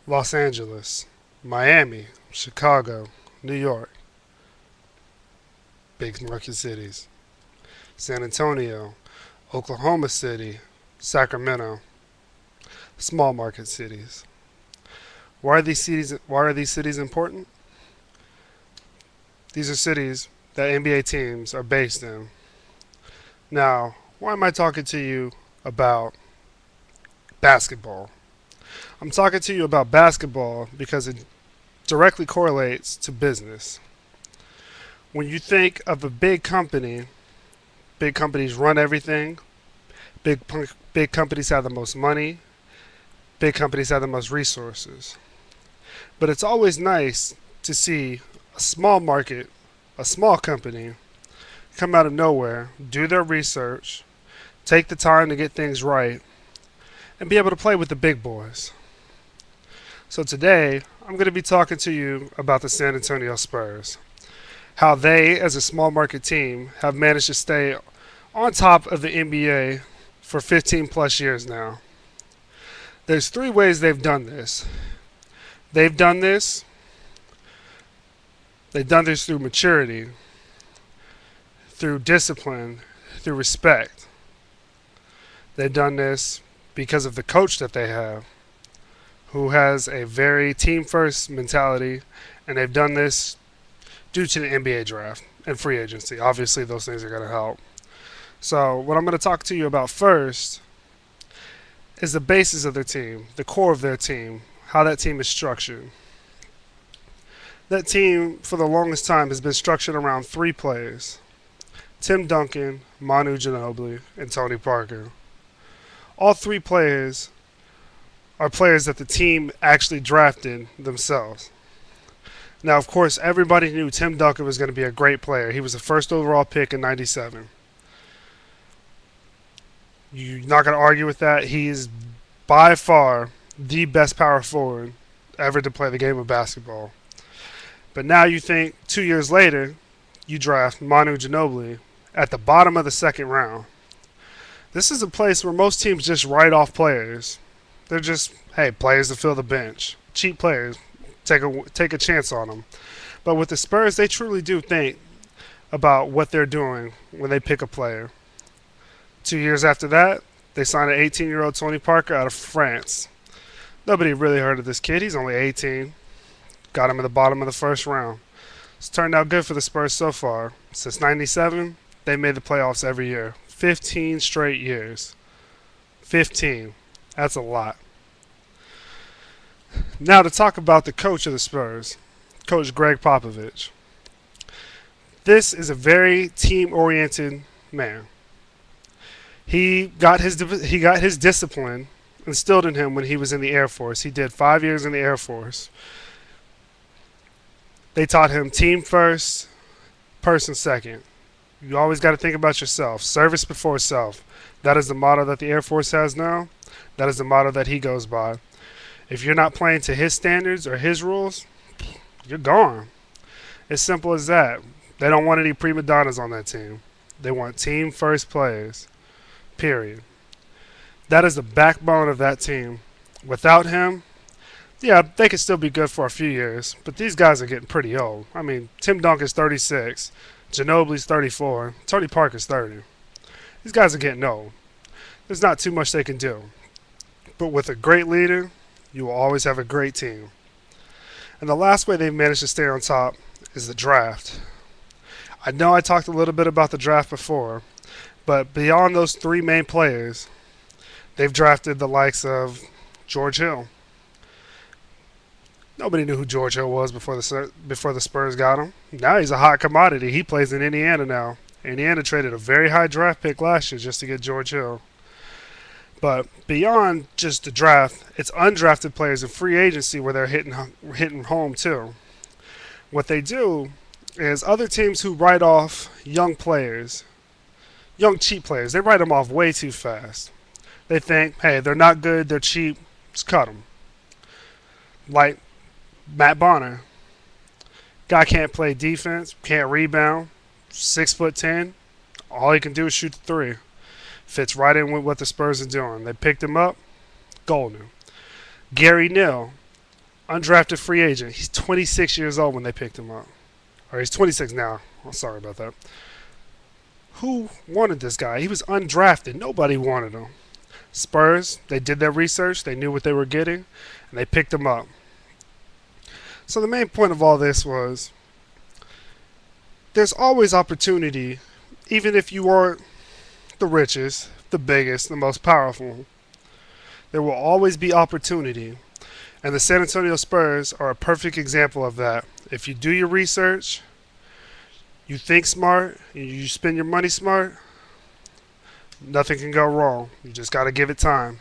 Los Angeles, Miami, Chicago, New York, big market cities. San Antonio, Oklahoma City, Sacramento, small market cities. Why are these cities important? These are cities that NBA teams are based in. Now, why am I talking to you about basketball? I'm talking to you about basketball because it directly correlates to business. When you think of a big company, big companies run everything. Big big companies have the most money. Big companies have the most resources. But it's always nice to see a small market, a small company come out of nowhere, do their research, take the time to get things right, and be able to play with the big boys. So today, I'm going to be talking to you about the San Antonio Spurs. How they, as a small market team, have managed to stay on top of the NBA for 15 plus years now. There's three ways they've done this. They've done this. They've done this through maturity, through discipline, through respect. They've done this because of the coach that they have, who has a very team first mentality, and they've done this due to the NBA draft and free agency. Obviously, those things are going to help. So, what I'm going to talk to you about first is the basis of their team, the core of their team, how that team is structured. That team, for the longest time, has been structured around three players: Tim Duncan, Manu Ginobili, and Tony Parker. All three players are players that the team actually drafted themselves. Now, of course, everybody knew Tim Duncan was going to be a great player. He was the first overall pick in '97. You're not going to argue with that. He is by far the best power forward ever to play the game of basketball. But now you think 2 years later, you draft Manu Ginobili at the bottom of the second round. This is a place where most teams just write off players. They're just, hey, players to fill the bench. Cheap players. Take a chance on them. But with the Spurs, they truly do think about what they're doing when they pick a player. 2 years after that, they signed an 18-year-old Tony Parker out of France. Nobody really heard of this kid. He's only 18. Got him at the bottom of the first round. It's turned out good for the Spurs so far. Since '97, they made the playoffs every year. 15 straight years. 15. That's a lot. Now to talk about the coach of the Spurs, Coach Greg Popovich. This is a very team-oriented man. He got his discipline instilled in him when he was in the Air Force. He did 5 years in the Air Force. They taught him team first, person second. You always got to think about yourself. Service before self. That is the motto that the Air Force has now. That is the motto that he goes by. If you're not playing to his standards or his rules, you're gone. It's simple as that. They don't want any prima donnas on that team. They want team first players. Period. That is the backbone of that team. Without him, yeah, they could still be good for a few years, but these guys are getting pretty old. I mean, Tim Duncan's 36, Ginobili's 34, Tony Parker's 30. These guys are getting old. There's not too much they can do. But with a great leader, you will always have a great team. And the last way they've managed to stay on top is the draft. I know I talked a little bit about the draft before, but beyond those three main players, they've drafted the likes of George Hill. Nobody knew who George Hill was before the Spurs got him. Now he's a hot commodity. He plays in Indiana now. Indiana traded a very high draft pick last year just to get George Hill. But beyond just the draft, it's undrafted players in free agency where they're hitting home too. What they do is other teams who write off young players, young cheap players, they write them off way too fast. They think, hey, they're not good, they're cheap, just cut them. Like Matt Bonner. Guy can't play defense, can't rebound, 6'10". All he can do is shoot the three. Fits right in with what the Spurs are doing. They picked him up, golden. Gary Neal, Undrafted free agent. He's 26 years old when they picked him up. Or he's 26 now. I'm sorry about that. Who wanted this guy? He was undrafted. Nobody wanted him. Spurs, they did their research. They knew what they were getting, and they picked him up. So the main point of all this was there's always opportunity, even if you aren't the richest, the biggest, the most powerful. There will always be opportunity. And the San Antonio Spurs are a perfect example of that. If you do your research, you think smart, and you spend your money smart, nothing can go wrong. You just got to give it time.